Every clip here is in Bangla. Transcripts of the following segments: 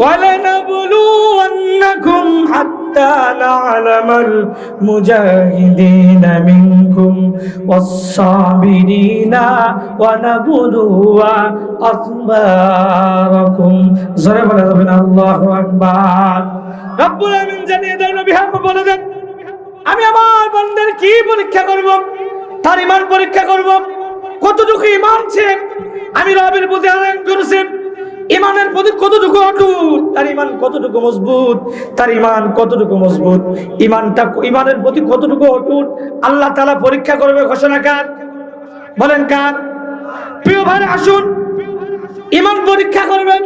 وَلَنَبْلُوَنَّكُمْ حَتَّى نَعْلَمَ الْمُجَاهِدِينَ مِنكُمْ وَالصَّابِرِينَ وَنَبْلُوَ أَخْبَارَكُمْ জোরে বলে যাবেন আল্লাহু আকবার। রব্বুল আমিন জানিয়ে দেন, নবী বলে দেন, আমি আমার বান্দার কি পরীক্ষা করব? তার ঈমান পরীক্ষা করব, কতটুকু ঈমান আছে, আমি রবের প্রতি আনয়ন করছি, ঈমানের প্রতি কতটুকু অটুট, তার ঈমান কতটুকু মজবুত, তার ঈমান কতটুকু মজবুত, ঈমানের প্রতি কতটুকু অটুট, আল্লাহ তাআলা পরীক্ষা করবে। ঘোষণা কার? বলেন কার? প্রিয় ভাই আসুন, ঈমান পরীক্ষা করবেন।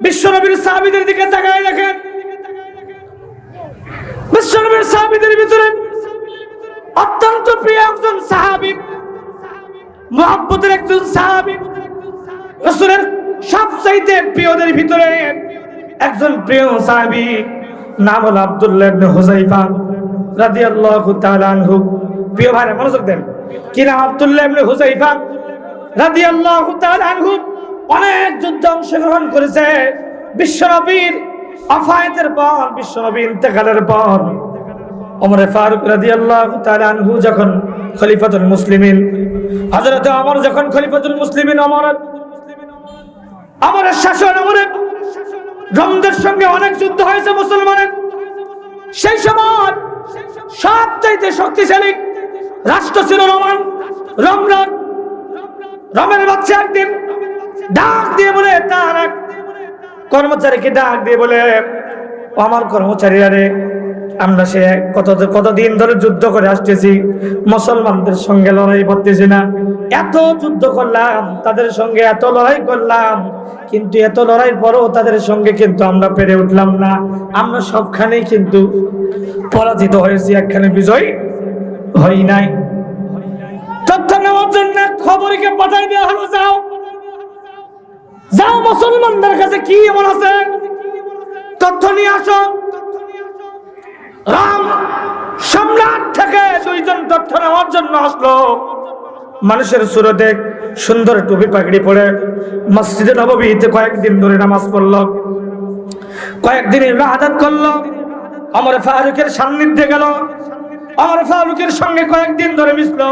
বিশ্বনবীর সাহাবীদের দিকে তাকায় দেখেন, বিশ্বনবীর সাহাবীদের ভিতরে অত্যন্ত প্রিয় একজন সাহাবী, মুহাব্বতের একজন সাহাবী, রাসূলের সবচাইতে প্রিয়দের ভিতরে একজন প্রিয় সাহাবী, নাম হলো আব্দুল্লাহ ইবনে হুযায়ফা রাদিয়াল্লাহু তাআলা আনহু। প্রিয় ভাইরা মনোযোগ দেন, কি নাম? আব্দুল্লাহ ইবনে হুযায়ফা রাদিয়াল্লাহু তাআলা আনহু অনেক যুদ্ধে অংশগ্রহণ করেছে। বিশ্বনবীর ওফাতের পর, বিশ্বনবীর ইন্তেকালের পর ওমর ফারুক রাদিয়াল্লাহু তাআলা আনহু যখন খলিফাতুল মুসলিমিন, হযরত ওমর যখন খলিফাতুল মুসলিমিন, ওমরের শাসন, ওমরের রোমদের সঙ্গে অনেক যুদ্ধ হয়েছে মুসলমানের। সেই সময় সবচাইতে শক্তিশালী রাষ্ট্র ছিল রোমান। রোমের বাদশা একদিন ডাক দিয়ে বলে, তার এক কর্মচারীকে ডাক দিয়ে বলে, আমার কর্মচারীরা রে, আমরা সে কতদিন ধরে যুদ্ধ করে আসতেছি, মুসলমানদের সঙ্গে লড়াই করতেছি না, এত যুদ্ধ করলাম, তাদের সঙ্গে এত লড়াই করলাম, কিন্তু এত লড়াইয়ের পরও তাদের সঙ্গে কিন্তু আমরা পেরে উঠলাম না, আমরা সবখানেই কিন্তু পরাজিত হয়েছি, একখানে বিজয় হই নাই। তথ্য নেওয়ার জন্য খবরকে পাঠাই দেওয়া হলো, যাও যাও মুসলমানদের কাছে কি এমন আছে তথ্য নিয়ে আসো। রাম সম্রাট থেকে দুইজন তথ্য নেওয়ার জন্য আসলো। মানুষের সুরতে সুন্দর টুপি পাগড়ি পরে মসজিদে নববীতে কয়েকদিন ধরে নামাজ পড়লো, কয়েকদিন ইবাদত করলো, ওমর ফারুকের সান্নিধ্যে গেল, ওমর ফারুকের সঙ্গে কয়েকদিন ধরে মিশলো।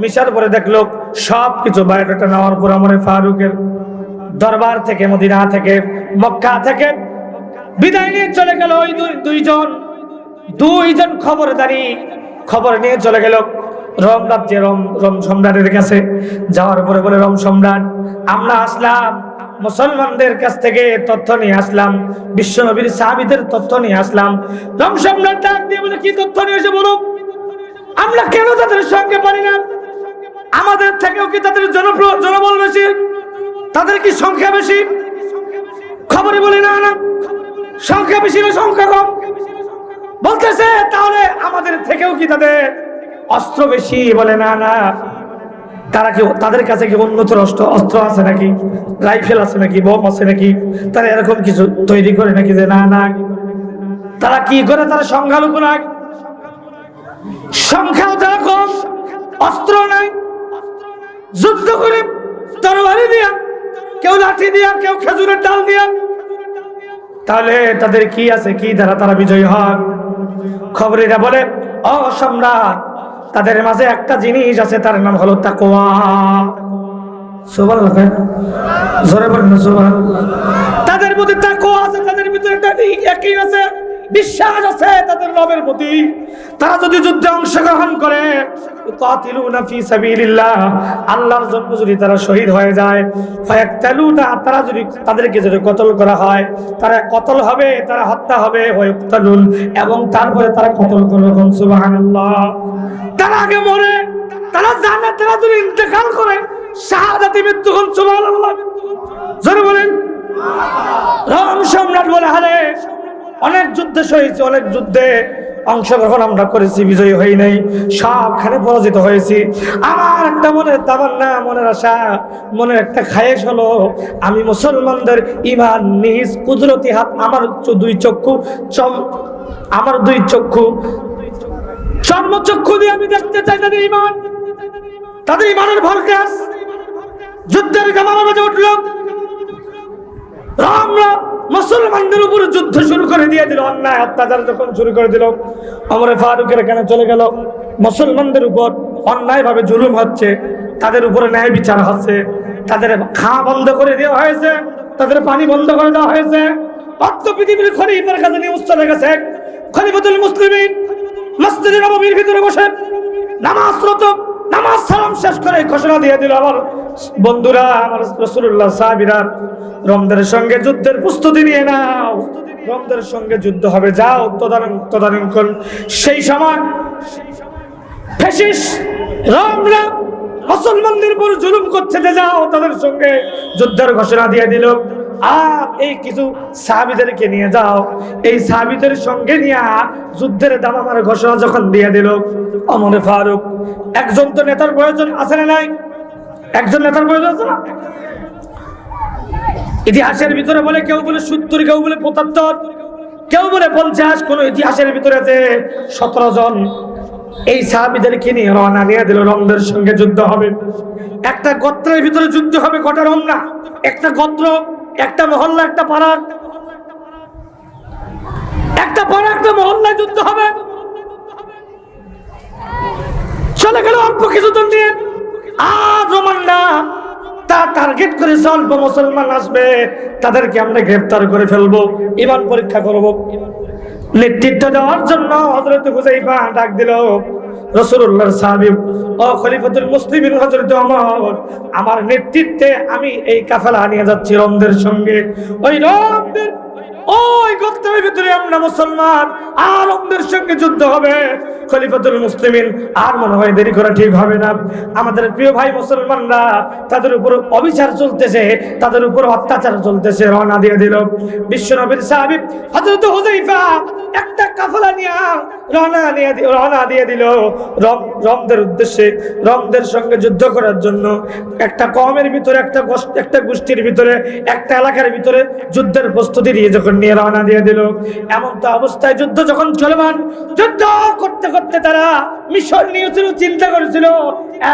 মিশার পরে দেখলো সবকিছু বায়োডাটা নেওয়ার পর ওমর ফারুকের দরবার থেকে, মদিনা থেকে, মক্কা থেকে বিদায় নিয়ে চলে গেল ওই দুইজন খবরদারি। খবর নিয়ে চলে গেল রোম রাজ্যে, রোম সম্রাটের কাছে। যাওয়ার পরে বলে, রোম সম্রাট, আমরা আসলাম মুসলমানদের কাছ থেকে তথ্য নিয়ে আসলাম, বিশ্বনবীর সাহাবীদের তথ্য নিয়ে আসলাম। রোম সম্রাট ডাক দিয়ে বলে, কি তথ্য নিয়ে এসে বলো, আমরা কেন তাদের সঙ্গে পারি না? আমাদের থেকেও কি তাদের জনবল বেশি? তাদের কি সংখ্যা বেশি? খবরে বলি, না না, সংখ্যা বেশি না সংখ্যা কম। বলতেছে, তাহলে আমাদের থেকেও কি তাদের অস্ত্র বেশি? বলে, না না, তাদের কাছে কি উন্নত অস্ত্র আছে নাকি? রাইফেল আছে নাকি? বোম আছে নাকি? তারা এরকম কিছু তৈরি করে নাকি? যে না না, তারা কি করে? তারা সংখ্যালঘু না, সংখ্যাও তারা কম, অস্ত্র নাই, যুদ্ধ করে তরবারি দিয়া, কেউ লাঠি দিয়া, কেউ খেজুরের ডাল দিয়া। তাহলে তাদের কি আছে? কি দ্বারা তারা বিজয়ী হন? খবরেরা বলে, ও সম্রাট, তাদের মাঝে একটা জিনিস আছে, তার নাম হলো তাকওয়া। সুবহানাল্লাহ, জোরে বলেন সুবহানাল্লাহ। তাদের মধ্যে তাকওয়া আছে, তাদের ভিতরে একটা ইয়াকিন আছে, বিশ্বাস আছে তাদের রবের প্রতি। তারা যদি যুদ্ধে অংশগ্রহণ করে, কাতিলুনা ফি সাবিলিল্লাহ, আল্লাহর জন্য যদি তারা শহীদ হয়ে যায়, ফায়াকতালুনা, তারা যদি তাদেরকে যদি কতল করা হয়, তারা কতল হবে, তারা হত্যা হবে, ওয়ায়ুকতালুন, এবং তারপরে তারা কতল করবে। সুবহানাল্লাহ। তারা আগে মরে, তারা জানে, তারা যদি ইন্তেকাল করে শাহাদাতে মৃত্যু হন। সুবহানাল্লাহ, জোরে বলেন। রোম সম্রাট বলে, আরে অনেক যুদ্ধে শহীদ, অনেক যুদ্ধে অংশগ্রহণ আমরা করেছি, বিজয়ী হই নাই, সবখানে পরাজিত হয়েছি। আমার একটা মনের তামান্না, মনের আশা, মনের একটা খায়েশ হলো, আমি মুসলমানদের ঈমান নিজ কুদরতি হাত, আমার দুই চক্ষু চর্মচক্ষু দিয়ে আমি দেখতে চাই তাদের ঈমান, তাদের ঈমানের ভরকাস। যুদ্ধের জামানা বেজে উঠল, রোমরা মুসলমানদের উপর যুদ্ধ শুরু করে দিয়ে দিল, অন্যায় অত্যাচার যখন শুরু করে দিল, ওমরে ফারুকের এখানে চলে গেল। মুসলমানদের উপর অন্যায় ভাবে জুলুম হচ্ছে, তাদের উপরে ন্যায় বিচার হচ্ছে, তাদের খাওয়া বন্ধ করে দেওয়া হয়েছে, তাদের পানি বন্ধ করে দেওয়া হয়েছে। অর্থ পৃথিবীর খলিফার কাছে নিউজ চলে গেছে, খলিফাতুল মুসলিমিন মসজিদে নববীর ভিতরে বসে নামাজরত, নামাজ সালাম শেষ করে ঘোষণা দিয়ে দিল, আমার বন্ধুরা, আমার রাসূলুল্লাহ সাহাবীরা, রমদের সঙ্গে যুদ্ধের প্রস্তুতি নিয়ে নাও, রমদের সঙ্গে যুদ্ধ হবে, যাও তদারণ করুন। সেই সময় ফ্যাসিস্ট রমরা মুসলমানদের উপর জুলুম করছে, যে যাও তাদের সঙ্গে যুদ্ধের ঘোষণা দিয়ে দিল। আর এই কিছু সাহাবীদেরকে নিয়ে যাও, এই সাহাবীদের সঙ্গে নিয়ে যুদ্ধের দামামার ঘোষণা যখন দিয়ে দিল, ওমর ফারুক, একজন তো নেতার প্রয়োজন আছে না নাই? একজন নেতার প্রয়োজন আছে না? ইতিহাসের ভিতরে বলে, কেউ বলে 70, কেউ বলে 75, কেউ বলে 50, কোন ইতিহাসের ভিতরে আছে 17 জন। এই সাহাবীদেরকে নিয়ে রওনা দিয়ে দিল, রমদের সঙ্গে যুদ্ধ হবে। একটা গোত্রের ভিতরে যুদ্ধ হবে, গোটা রম না, একটা গোত্র, একটা মহল্লা, একটা পাড়া, একটা মহল্লায় যুদ্ধ হবে। চলে গেল অল্প কিছুদিন নিয়ে, আর রোমানরা তার টার্গেট করে অল্প মুসলমান আসবে, তাদেরকে আমরা গ্রেফতার করে ফেলবো, ঈমান পরীক্ষা করব। নেতৃত্ব দেওয়ার জন্য হযরত হুযায়ফা ডাক দিল, রাসূলুল্লাহর সাহাবী ও খলিফাতুল মুসলিমিন হযরত ওমর, আমার নেতৃত্বে আমি এই কাফেলা নিয়ে যাচ্ছি রমদের সঙ্গে। ওই রমদের ওই গোত্রের ভিতরে আমরা মুসলমান, আর রমদের সঙ্গে যুদ্ধ হবে। খলিফাতুল মুসলিমিন আর মনে হয় দেরি করা ঠিক হবে না, আমাদের প্রিয় ভাই মুসলমানরা, তাদের উপর অবিচার চলতেছে, তাদের উপর অত্যাচার চলতেছে। রওনা দিয়ে দিল বিশ্বনবীর সাহাবী হযরত হুযায়ফা, একটা কাফেলা নিয়ে রওনা দিয়ে দিল রমদের উদ্দেশ্যে, রমদের সঙ্গে যুদ্ধ করার জন্য। একটা কওমের ভিতরে, একটা গোষ্ঠীর ভিতরে, একটা এলাকার ভিতরে যুদ্ধের প্রস্তুতি নিয়ে যখন নিয়ে রওনা দিয়ে দিল, এমন তো অবস্থায় যুদ্ধ যখন চলমান, যুদ্ধ করতে করতে তারা মিশর নিয়েছিল, চিন্তা করেছিল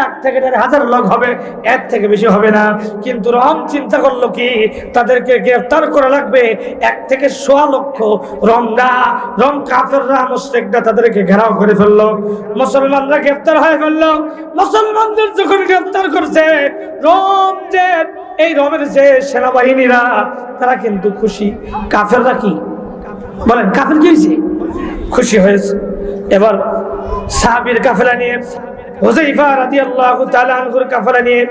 1 থেকে 1,000 লোক হবে, এর থেকে বেশি হবে না। কিন্তু রম চিন্তা করলো কি, তাদেরকে গ্রেফতার করা লাগবে 1 থেকে 1.25 লক্ষ। রম কাফেররা, মুশরিকরা তাদেরকে ঘেরাও করে ফেললো, মুসলমানরা গ্রেফতার হয়ে ফেললো। মুসলমানদের যখন গ্রেফতার করছে, এই রমের যে সেনাবাহিনীরা, তারা কিন্তু খুশি। কাফেররা কি বলেন, কাফের কি হয়েছে? খুশি হয়েছে। এবার সাহাবীর কাফেলা নিয়ে, হুযায়ফা রাদিয়াল্লাহু তাআলা আনহুর কাফেলা নিয়ে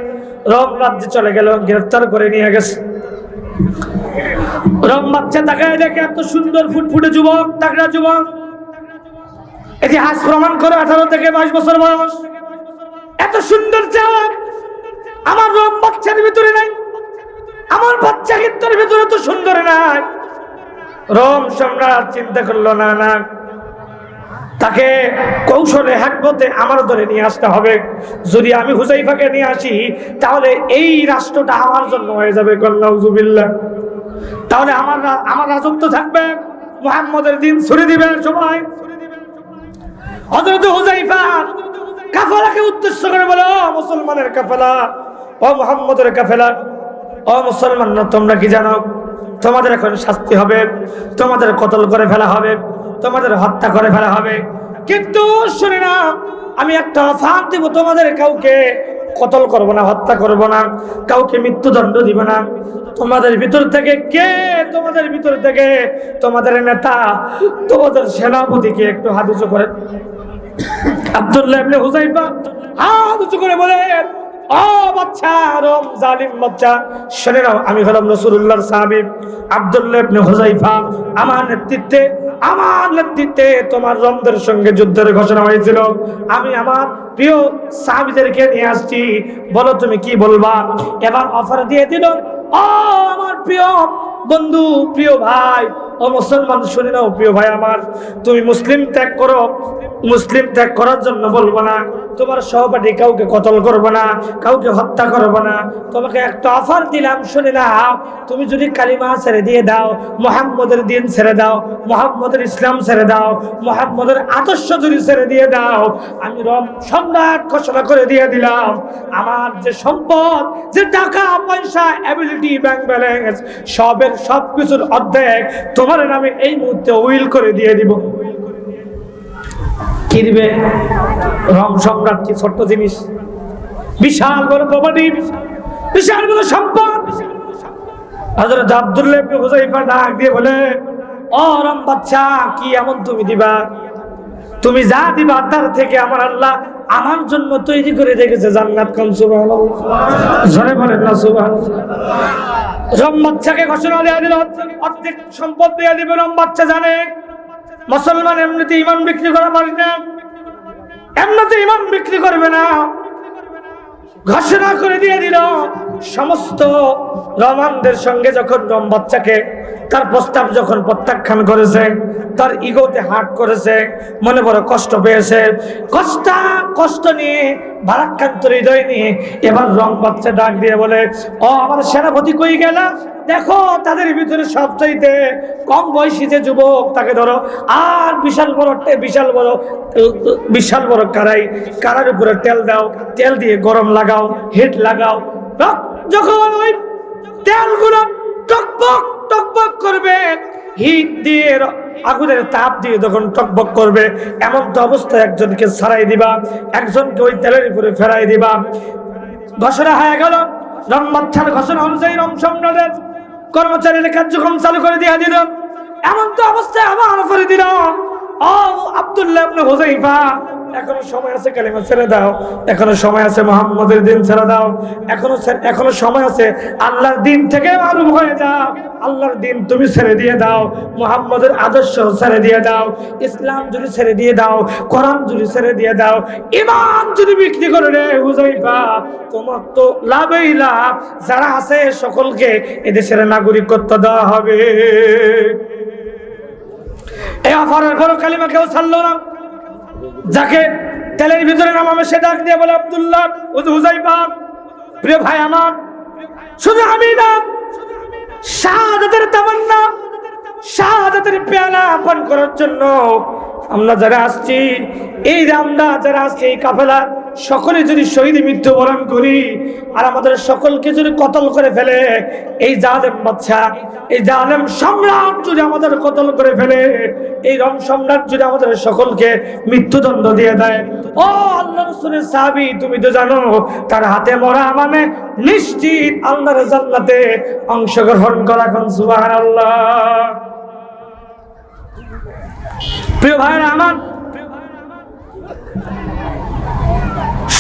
রম রাজ্যে চলে গেল, গ্রেফতার করে নিয়ে গেছে। রম বাচ্চা তাকায় দেখে, এত সুন্দর ফুটফুটে যুবক, তাগড়া যুবক, ইতিহাস প্রমাণ করে 18 থেকে 22 বছর বয়স, এত সুন্দর চেহারা আমার রম বাচ্চার ভিতরে নাই, আমার বাচ্চা কিন্তু ভিতরে তো সুন্দর নাই। রোম সম্রাট চিন্তা করলো, না, তাকে কৌশলে হাকবতে আমার ধরে নিয়ে আসতে হবে। যদি আমি হুযায়ফাকে নিয়ে আসি, তাহলে এই রাষ্ট্রটা আমার জন্য হয়ে যাবে, নাউযুবিল্লাহ। তাহলে আমার রাজত্ব থাকবে, মুহাম্মদের দিন ছড়ে দিবে সবাই। হযরত হুযায়ফা কাফেলাকে উদ্দেশ্য করে বলে, ও মুসলমানের কাফেলা, ও মুহাম্মদের কাফেলা, ও মুসলমানরা, তোমরা কি জানো তোমাদের এখন শাস্তি হবে, তোমাদের কতল করে ফেলা হবে, তোমাদের হত্যা করে ফেলা হবে। কিন্তু শুনে না, আমি একটা অফার দিব, তোমাদের কাউকে কতল করব না, হত্যা করব না, কাউকে মৃত্যুদণ্ড দিব না। তোমাদের ভিতর থেকে তোমাদের নেতা, তোমাদের সেনাপতিকে একটু হাত উঁচু করে। আব্দুল্লাহ ইবনে হুযায়ফা হাত উঁচু করে বলে, ও বাচ্চা, রম জালিম বাচ্চা, শুনে নাও, আমি হলাম রাসূলুল্লাহর সাহাবী আব্দুল্লাহ ইবনে হুযায়ফা। আমার নেতৃত্বে তোমার রমদের সঙ্গে যুদ্ধের ঘোষণা হয়েছিল। আমি আমার প্রিয় সাহাবীদেরকে নিয়ে আসছি, বলো তুমি কি বলবা। এবার অফার দিয়ে দিল, ও আমার প্রিয় বন্ধু, প্রিয় ভাই, ও মুসলমান শুনে নাও প্রিয় ভাই আমার, তুমি মুসলিম ত্যাগ করো, মুসলিম ত্যাগ করার জন্য বলবো না, তোমার সহপাঠী কাউকে কতল করবো না, কাউকে হত্যা করবো না। তোমাকে একটা অফার দিলাম, শুনে নাও, তুমি যদি কালিমা ছেড়ে দিয়ে দাও, মুহাম্মদের দিন ছেড়ে দাও, মুহাম্মদের ইসলাম ছেড়ে দাও, মুহাম্মদের আদর্শ যদি ছেড়ে দিয়ে দাও, আমি রব সম্রাট ঘোষণা করে দিয়ে দিলাম, আমার যে সম্পদ, যে টাকা পয়সা, অ্যাবিলিটি, ব্যাংক ব্যালেন্স, সব কিছুর অর্ধেক তোমার নামে এই মুহূর্তে উইল করে দিয়ে দিব। কি দিবে? রোম সম্রাট কি ছোট্ট জিনিস? বিশাল বড় প্রপার্টি, বিশাল বড় সম্পদ। হযরত আব্দুল্লাহ ইবনে হুযায়ফা ডাক দিয়ে বলে, ও রোম বাদশা, কি এমন তুমি দিবা? তুমি যা দিবা তার থেকে আমার আল্লাহ আমার জন্য তৈরি করে রেখেছে জান্নাত। কোন সুবহানাল্লাহ, জোরে বলেন না সুবহানাল্লাহ। রোম বাদশাকে ঘোষণা দেয়া দিল, অর্ধেক সম্পদ দিয়ে দিবে। রোম বাদশা জানে মুসলমান এমনিতে ঈমান বিক্রি করা পারে না, এমনিতে ঈমান বিক্রি করবে না। ঘোষণা করে দিয়ে দিল, সমস্ত রোমানদের সঙ্গে যখন রোম বাদশাকে তার প্রস্তাব যখন প্রত্যাখ্যান করেছে, তার ইগোতে হার্ট করেছে, মনে বড় কষ্ট পেয়েছে, কষ্ট নিয়ে ভারাক্রান্ত হৃদয় নিয়ে এবার রোম বাদশা ডাক দিয়ে বলে, ও আমার সেনাপতি কই গেল? দেখো তাদের ভিতরে সবচাইতে কম বয়সী যে যুবক তাকে ধরো, আর বিশাল বড় কারার উপরে তেল দাও, তেল দিয়ে গরম লাগাও, হিট লাগাও। যখন ওই তেলগুলো টকবক টকবক করবে, হিট দিয়ে আগুনের তাপ দিয়ে যখন টকবক করবে, এমন তো অবস্থায় একজনকে ছাড়াই দিবা, একজনকে ওই তেলের উপরে ফেরাই দিবা। ঘোষণা হয়ে গেল। রোম বাদশার ঘোষণা অনুযায়ী রোম সম্রাটের কর্মচারীরা কার্যক্রম চালু করে দিয়ে দিল। এমন তো অবস্থায় আবার করে দিল, ও আব্দুল্লাহ ইবনে হুযায়ফা, এখনো সময় আছে, কালিমা ছেড়ে দাও, এখনো সময় আছে, মুহাম্মদের দিন ছেড়ে দাও, এখনো সময় আছে, আল্লাহর দিন থেকে মারুম হয়ে যাও, আল্লাহর দিন তুমি ছেড়ে দিয়ে দাও, মুহাম্মদের আদর্শ ছেড়ে দিয়ে দাও, ইসলাম যদি ছেড়ে দিয়ে দাও, কোরআন যদি ছেড়ে দিয়ে দাও, ঈমান যদি বিক্রি করে রে হুযায়ফা, তোমার তো লাভই লাভ। যারা আছে সকলকে এদেশের নাগরিকত্ব দেওয়া হবে। এই অফারের পর কালিমা কেউ ছাড়লো না। যাকে তেলের ভিতরে নামাবে সে ডাক দিয়ে বলে, আব্দুল্লাহ হুযায়ফা, প্রিয় ভাই আমার, শুধু আমি না, শাহাদাতের তামান্না, শাহাদাতের পেয়ালা পান করার জন্য আমরা যারা আসছি, যারা আসছি এই কাফেলা, সকলে যদি শহীদ মৃত্যুবরণ করি, আর আমাদের সকলকে যদি কতল করে ফেলে, এই জালেম বাদশা, এই জালেম সম্রাট যদি আমাদের কতল করে ফেলে, এই রোম সম্রাট যদি আমাদের সকলকে মৃত্যুদণ্ড দিয়ে দেয়, ও আল্লাহ রাসূলের সাহাবী, তুমি তো জানো তার হাতে মরা মানে নিশ্চিত আল্লাহর জান্নাতে অংশগ্রহণ করা। কোন সুবহানাল্লাহ। প্রিয় ভাইরা আমার,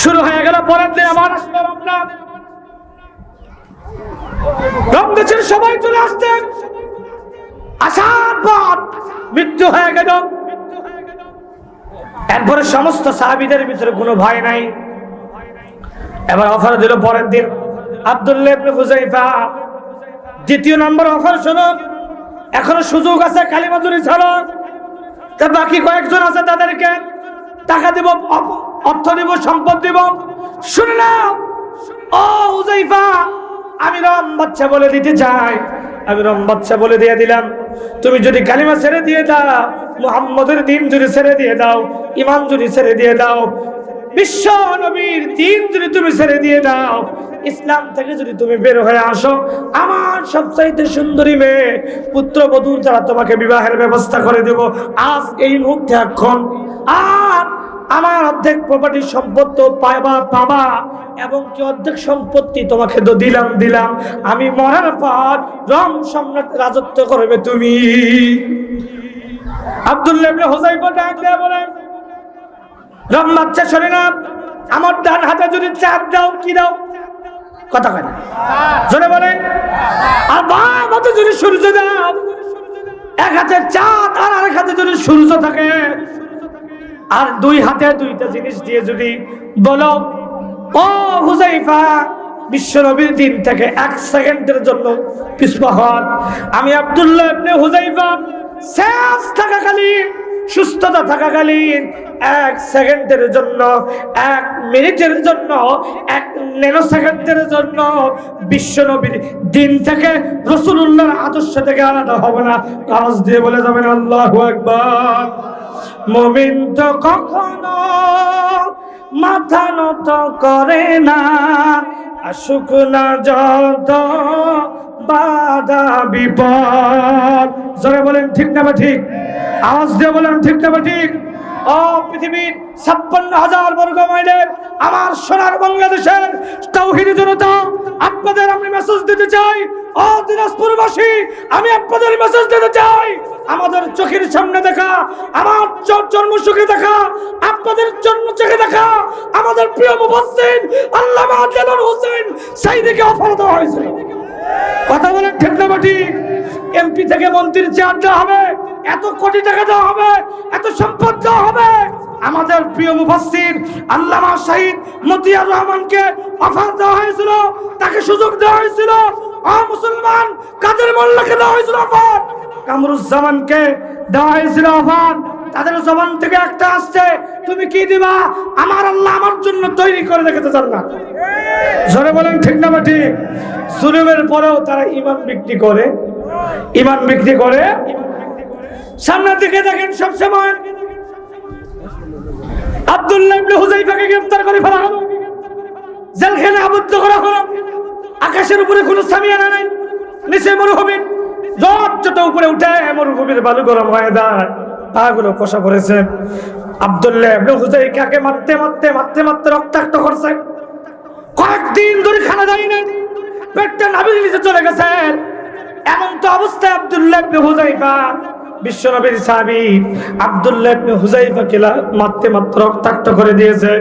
শুরু হয়ে গেল পরের দিন আমার আসলো রমজান। রমজানের সবাই চলে আসতেন, আসার পর মৃত্যু হয়ে গেল। এরপরে সমস্ত সাহাবীদের ভিতরে কোনো ভয় নাই। এবার অফার দিল পরের দিন আব্দুল্লাহ ইবনে হুযায়ফা। দ্বিতীয় নম্বর অফার শোনো, এখনো সুযোগ আছে, কালিমা যদি ছাড়ো, তা বাকি কয়েকজন আছে তাদেরকে টাকা দিব, অর্থ দিব, সম্পদ দিব। শুনে নাও, ও হুযায়ফা, আমি রোম বাদশা বলে দিতে চাই, আমি রোম বাদশা বলে দিয়ে দিলাম, তুমি যদি কালিমা ছেড়ে দিয়ে দাও, মুহাম্মদের দিন যদি ছেড়ে দিয়ে দাও, ঈমান যদি ছেড়ে দিয়ে দাও, বিশ্ব নবীর দিন যদি তুমি ছেড়ে দিয়ে দাও, ইসলাম থেকে যদি তুমি বের হয়ে আসো, আমার সবচাইতে সুন্দরী মেয়ে পুত্রবধূর দ্বারা তোমাকে বিবাহের ব্যবস্থা করে দেব আজ এই মুহূর্তে, এখন। আর আমার অর্ধেক প্রপার্টি সম্পদ তো পাবা, এবং কি অর্ধেক সম্পত্তি তোমাকে তো দিলাম, আমি মরার পর রোম সম্রাট রাজত্ব করবে তুমি। আব্দুল্লাহ ইবনে হুযায়ফা ডাক দিয়ে বলেন, রোম বাদশা শোনে না, আমার ডান হাতে যদি চাঁদ দাও, কি দাও? কথা কয় না, জোরে বলেন। আর বাম হাতে যদি সূর্য দাও, এক হাতে চাঁদ আর আরেক হাতে যদি সূর্য থাকে, আর দুই হাতে দুইটা জিনিস দিয়ে যদি বলো, ও হুযায়ফা, বিশ্বনবীর দিন থেকে 1 সেকেন্ডের জন্য পিছপা হন। আমি আব্দুল্লাহ ইবনে হুযায়ফা শেষ থাকাকালীন, সুস্থতা থাকাকালীন 1 সেকেন্ডের জন্য, 1 মিনিটের জন্য, 1 ন্যানো সেকেন্ডের জন্য বিশ্বনবীর দিন থেকে, রাসূলুল্লাহর আদর্শ থেকে আলাদা হব না। আওয়াজ দিয়ে বলে যাবেন আল্লাহু আকবার। মুমিন তো কখনো মাথা নত করে না, আসুক না যত বাধা বিপদ। জোরে বলেন ঠিক না ঠিক? আওয়াজ দিয়ে বলেন ঠিক না ঠিক? ও পৃথিবীর 56,000 বর্গ মাইলের আমার সোনার বাংলাদেশের তাওহীদি জনতা, আপনাদের আমি মেসেজ দিতে চাই। ও দিনাজপুরবাসী, আমি আপনাদের মেসেজ দিতে চাই। আমাদের চোখের সামনে দেখা, আমার জন্মসুখে দেখা, আপনাদের জন্ম চোখে দেখা আমাদের প্রিয় মুফাসসির আল্লামা দেলোয়ার হোসেন সাঈদীকে অফার দেওয়া হয়েছে। কথা বলেন ঠিক না ঠিক? এমপি থেকে মন্ত্রীর চেয়ার দেওয়া হবে, এত কোটি টাকা দেওয়া হবে, এত সম্পদ দেওয়া হবে। আমাদের প্রিয় মুফাসসির আল্লামা শহীদ মতিয়ার রহমানকে অফার দেওয়া হয়েছিল, তাকে সুযোগ দেওয়া হয়েছিল। মুসলমান কাদের মোল্লাকে দেওয়া হয়েছিল অফার, কামরুজ্জামানকে দেওয়া হয়েছিল অফার। তাদের জবান থেকে একটা আসছে, তুমি কি দিবা? আমার আল্লাহ আমার জন্য তৈরি করে রেখেছে জান্নাত। জোরে বলেন ঠিক না ঠিক? জুলুমের পরেও তারা ঈমান বিক্রি করে, ঈমান বিক্রি করে। সামনের দিকে দেখেন, সব সময় আব্দুল্লাহ ইবনে হুযায়ফাকে গ্রেফতার করে ফেলা হলো, জেলখানায় আবদ্ধ করা হলো। আকাশের উপরে কোনো সামিয়ানা নাই, নিচে মরুভূমি, যত উপরে উঠে মরুভূমির বালু গরম হয়ে যায়, পাগুলো কষা পড়েছে। আব্দুল্লাহ ইবনে হুযায়ফাকে মারতে মারতে মারতে মারতে রক্তাক্ত করছে। কয়েকদিন ধরে খানা যায়নি, পেটটা নাভির নিচে চলে গেছে। এমন তো অবস্থায় আব্দুল্লাহ ইবনে হুযায়ফা, বিশ্বনবীর সাহাবী আব্দুল্লাহ ইবনে হুযায়ফাকে মারতে মারতে রক্তাক্ত করে দিয়েছে।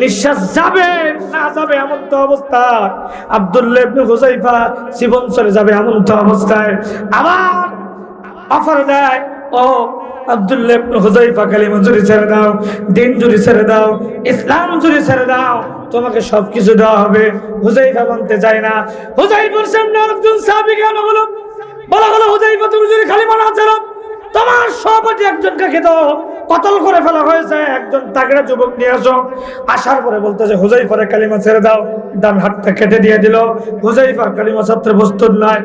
নিঃশ্বাস যাবে না যাবে এমন তো অবস্থা, আব্দুল্লাহ ইবনে হুযায়ফা জীবন চলে যাবে এমন তো অবস্থায় আবার অফার দেয়, ও আব্দুল্লাহ ইবনে হুযায়ফা, কালিমা জুড়ে ছেড়ে দাও, দিন জুড়ে ছেড়ে দাও, ইসলাম জুড়ে ছেড়ে দাও, তোমাকে সবকিছু দেওয়া হবে। হুযায়ফা মানতে চায় না। হুযায়ফার সামনে একজন সাহাবী কেন বলো, বলা হলো হুযায়ফা তুমি যদি কালিমা না ছাড়ো তোমার সহপাঠী একজনকে খেতে কতল করে ফেলা হয়েছে, একজন তাগড়া যুবক নিয়ে আসো। আসার পরে বলতেছে হুযায়ফার কালিমা ছেড়ে দাও, ডান হাতটা কেটে দিয়ে দিল। হুযায়ফা কালিমা ছাড়তে প্রস্তুত নয়।